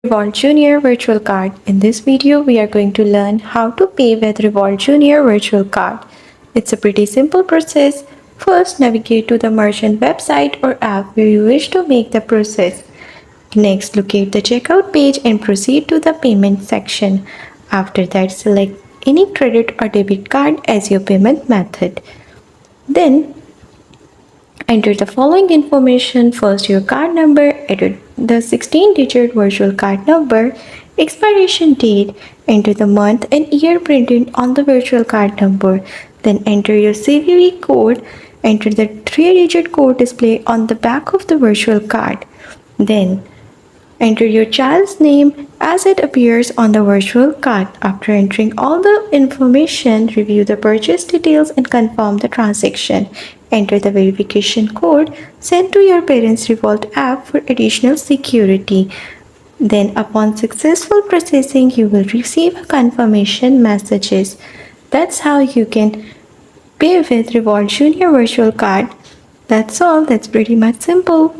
Revolut Junior Virtual Card. In this video, we are going to learn how to pay with Revolut Junior Virtual Card. It's a pretty simple process. First, navigate to the merchant website or app where you wish to make the process. Next, locate the checkout page and proceed to the payment section. After that, select any credit or debit card as your payment method. Then, enter the following information. First, your card number, enter the 16-digit virtual card number, expiration date, enter the month and year printed on the virtual card number. Then enter your CVV code, enter the 3-digit code displayed on the back of the virtual card. Then enter your child's name as it appears on the virtual card. After entering all the information, review the purchase details and confirm the transaction. Enter the verification code sent to your parents' Revoult app for additional security. Then upon successful processing, you will receive a confirmation messages. That's how you can pay with Revolut Junior Virtual Card. That's all. That's pretty much simple.